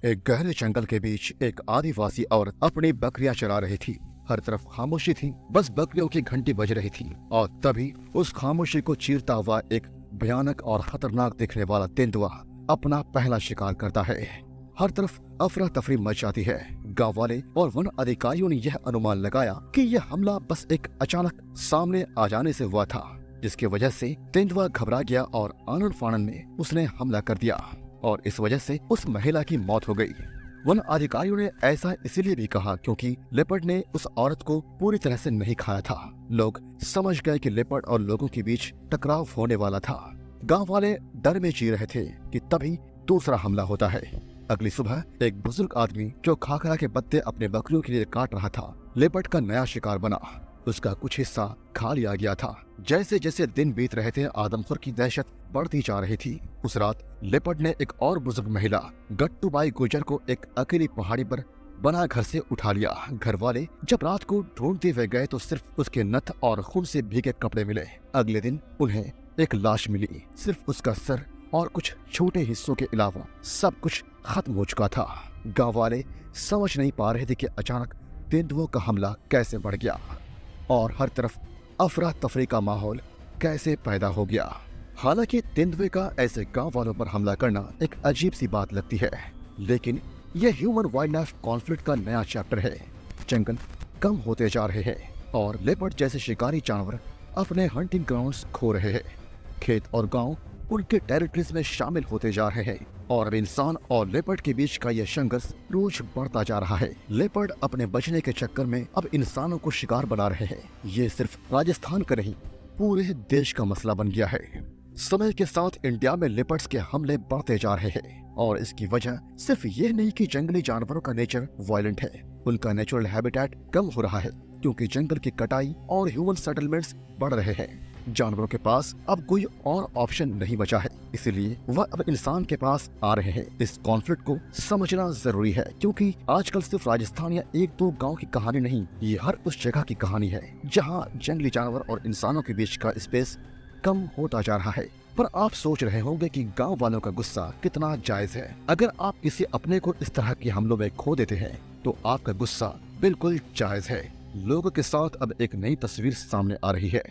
एक गहरे जंगल के बीच एक आदिवासी औरत अपनी बकरियां चरा रही थी। हर तरफ खामोशी थी, बस बकरियों की घंटी बज रही थी। और तभी उस खामोशी को चीरता हुआ एक भयानक और खतरनाक दिखने वाला तेंदुआ अपना पहला शिकार करता है। हर तरफ अफरा तफरी मच जाती है। गांव वाले और वन अधिकारियों ने यह अनुमान लगाया कि यह हमला बस एक अचानक सामने आ जाने से हुआ था, जिसकी वजह से तेंदुआ घबरा गया और आनन फानन में उसने हमला कर दिया और इस वजह से उस महिला की मौत हो गई। वन अधिकारियों ने ऐसा इसलिए भी कहा क्योंकि लेपर्ड ने उस औरत को पूरी तरह से नहीं खाया था। लोग समझ गए कि लेपर्ड और लोगों के बीच टकराव होने वाला था। गांव वाले डर में जी रहे थे कि तभी दूसरा हमला होता है। अगली सुबह एक बुजुर्ग आदमी जो खाखरा के पत्ते अपने बकरियों के लिए काट रहा था, लेपर्ड का नया शिकार बना। उसका कुछ हिस्सा खा लिया गया था। जैसे जैसे दिन बीत रहे थे, आदमखोर की दहशत बढ़ती जा रही थी। उस रात लेपर्ड ने एक और बुजुर्ग महिला गट्टूबाई गुजर को एक अकेली पहाड़ी पर बना घर से उठा लिया। घर वाले जब रात को ढूंढते हुए गए तो सिर्फ उसके नथ और खून से भीगे कपड़े मिले। अगले दिन उन्हें एक लाश मिली। सिर्फ उसका सर और कुछ छोटे हिस्सों के अलावा सब कुछ खत्म हो चुका था। गांव वाले समझ नहीं पा रहे थे कि अचानक तेंदुओं का हमला कैसे बढ़ गया और हर तरफ अफरा तफरी का माहौल कैसे पैदा हो गया। हालांकि तेंदुए का ऐसे गांव वालों पर हमला करना एक अजीब सी बात लगती है, लेकिन यह ह्यूमन वाइल्ड लाइफ कॉन्फ्लिक्ट का नया चैप्टर है। जंगल कम होते जा रहे हैं और लेपर्ड जैसे शिकारी जानवर अपने हंटिंग ग्राउंड्स खो रहे हैं। खेत और गांव उनके टेरिटरीज में शामिल होते जा रहे हैं और अब इंसान और लेपर्ड के बीच का यह संघर्ष रोज बढ़ता जा रहा है। लेपर्ड अपने बचने के चक्कर में अब इंसानों को शिकार बना रहे हैं। ये सिर्फ राजस्थान का नहीं, पूरे देश का मसला बन गया है। समय के साथ इंडिया में लेपर्ड्स के हमले बढ़ते जा रहे हैं और इसकी वजह सिर्फ ये नहीं कि जंगली जानवरों का नेचर वायलेंट है, उनका नेचुरल हैबिटेट कम हो रहा है क्योंकि जंगल की कटाई और ह्यूमन सेटलमेंट्स बढ़ रहे हैं। जानवरों के पास अब कोई और ऑप्शन नहीं बचा है, इसलिए वह अब इंसान के पास आ रहे हैं। इस कॉन्फ्लिक्ट को समझना जरूरी है क्योंकि आजकल सिर्फ राजस्थान या एक दो गांव की कहानी नहीं, ये हर उस जगह की कहानी है जहां जंगली जानवर और इंसानों के बीच का स्पेस कम होता जा रहा है। पर आप सोच रहे होंगे कि गांव वालों का गुस्सा कितना जायज है। अगर आप किसी अपने को इस तरह के हमलों में खो देते हैं तो आपका गुस्सा बिल्कुल जायज है। लोगों के साथ अब एक नई तस्वीर सामने आ रही है।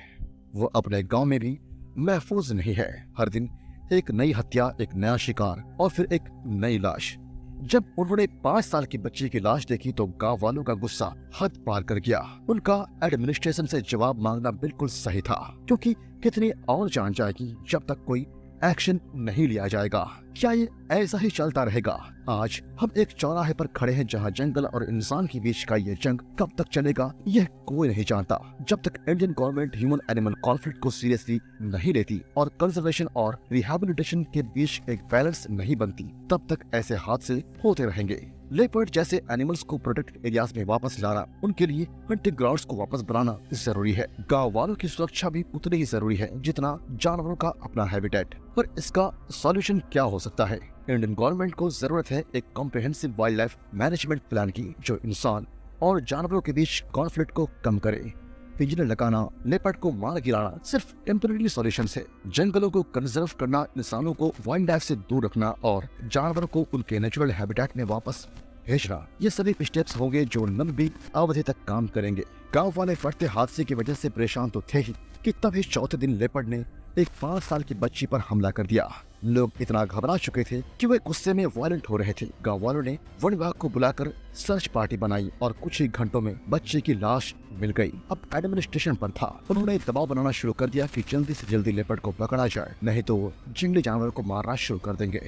वो अपने गांव में भी महफूज नहीं है। हर दिन एक नई हत्या, एक नया शिकार और फिर एक नई लाश। जब उन्होंने 5 साल की बच्ची की लाश देखी तो गांव वालों का गुस्सा हद पार कर गया। उनका एडमिनिस्ट्रेशन से जवाब मांगना बिल्कुल सही था क्योंकि कितनी और जान जाएगी जब तक कोई एक्शन नहीं लिया जाएगा। क्या ये ऐसा ही चलता रहेगा? आज हम एक चौराहे पर खड़े हैं जहां जंगल और इंसान के बीच का ये जंग कब तक चलेगा यह कोई नहीं जानता। जब तक Indian government human animal conflict को सीरियसली नहीं लेती और कंजर्वेशन और रिहैबिलिटेशन के बीच एक बैलेंस नहीं बनती, तब तक ऐसे हादसे होते रहेंगे। लेपर्ड जैसे एनिमल्स को प्रोटेक्टेड एरियाज में वापस लाना, उनके लिए हंटिंग ग्राउंड्स को वापस बनाना जरूरी है। गांव वालों की सुरक्षा भी उतनी ही जरूरी है जितना जानवरों का अपना हैबिटेट। पर इसका सॉल्यूशन क्या हो सकता है? इंडियन गवर्नमेंट को जरूरत है एक comprehensive wild life management plan की जो इंसान और जानवरों के बीच कॉन्फ्लिक्ट को कम करे। पिंजरे लगाना, लेपर्ड को मार गिराना सिर्फ टेम्पररी सॉल्यूशंस है। जंगलों को कंजर्व करना, इंसानों को वाइल्ड लाइफ से दूर रखना और जानवरों को उनके नेचुरल हैबिटेट में वापस भेजना, ये सभी स्टेप्स होंगे जो लंबी अवधि तक काम करेंगे। गांव वाले बढ़ते हादसे की वजह से परेशान तो थे ही कि तभी चौथे दिन लेपर्ड ने एक 5 साल की बच्ची पर हमला कर दिया। लोग इतना घबरा चुके थे कि वे गुस्से में वायलेंट हो रहे थे। गांव वालों ने वन विभाग को बुलाकर सर्च पार्टी बनाई और कुछ ही घंटों में बच्चे की लाश मिल गई। अब एडमिनिस्ट्रेशन पर था, उन्होंने दबाव बनाना शुरू कर दिया कि जल्दी से जल्दी लेपर्ड को पकड़ा जाए, नहीं तो वो जंगली जानवर को मारना शुरू कर देंगे।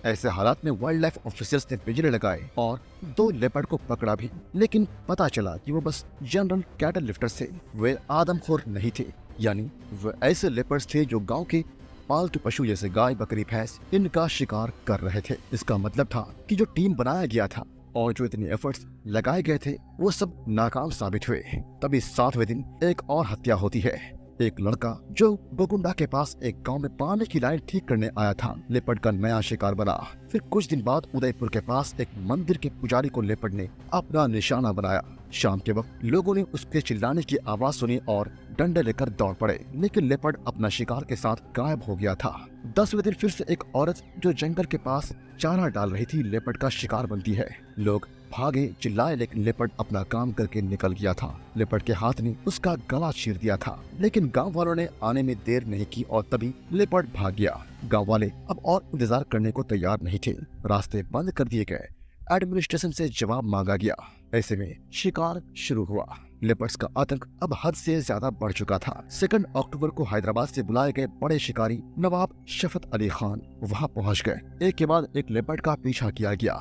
ऐसे हालात में वाइल्ड लाइफ ऑफिसर्स ने पिंजरे लगाए और 2 लेपर्ड को पकड़ा भी, लेकिन पता चला कि वो बस जनरल कैटल लिफ्टर्स थे। वे आदमखोर नहीं थे, यानी वे ऐसे लेपर्ड्स थे जो गांव के पालतू पशु जैसे गाय, बकरी, भैंस इनका शिकार कर रहे थे। इसका मतलब था कि जो टीम बनाया गया था और जो इतने एफर्ट्स लगाए गए थे वो सब नाकाम साबित हुए। तभी 7वें दिन एक और हत्या होती है। एक लड़का जो बगुंडा के पास एक गांव में पानी की लाइन ठीक करने आया था, लेपर्ड का नया शिकार बना। फिर कुछ दिन बाद उदयपुर के पास एक मंदिर के पुजारी को लेपर्ड ने अपना निशाना बनाया। शाम के वक्त लोगों ने उसके चिल्लाने की आवाज सुनी और डंडे लेकर दौड़ पड़े, लेकिन लेपर्ड अपना शिकार के साथ गायब हो गया था। 10वें दिन फिर से एक औरत जो जंगल के पास चारा डाल रही थी लेपर्ड का शिकार बनती है। लोग भागे, चिल्लाए, लेकिन लेपर्ड अपना काम करके निकल गया था। लेपर्ड के हाथ ने उसका गला चीर दिया था, लेकिन गांव वालों ने आने में देर नहीं की और तभी लेपर्ड भाग गया। गांव वाले अब और इंतजार करने को तैयार नहीं थे। रास्ते बंद कर दिए गए, एडमिनिस्ट्रेशन से जवाब मांगा गया। ऐसे में शिकार शुरू हुआ। लेपर्ड्स का आतंक अब हद से ज्यादा बढ़ चुका था। 2 अक्टूबर को हैदराबाद से बुलाए गए बड़े शिकारी नवाब शफत अली खान वहां पहुंच गए। एक के बाद एक लेपर्ड का पीछा किया गया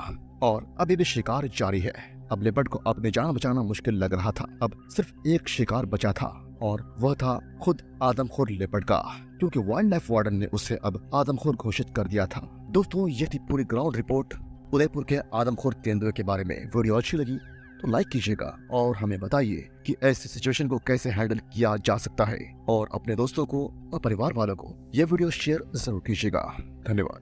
और अभी भी शिकार जारी है। अब लेपर्ड को अपनी जान बचाना मुश्किल लग रहा था। अब सिर्फ एक शिकार बचा था और वह था खुद आदमखोर लेपर्ड का, क्योंकि वाइल्ड लाइफ वार्डन ने उसे अब आदमखोर घोषित कर दिया था। दोस्तों, ये थी पूरी ग्राउंड रिपोर्ट उदयपुर के आदमखोर तेंदुए के बारे में। वीडियो अच्छी लगी तो लाइक कीजिएगा और हमें बताइए कि ऐसे सिचुएशन को कैसे हैंडल किया जा सकता है, और अपने दोस्तों को और परिवार वालों को यह वीडियो शेयर जरूर कीजिएगा। धन्यवाद।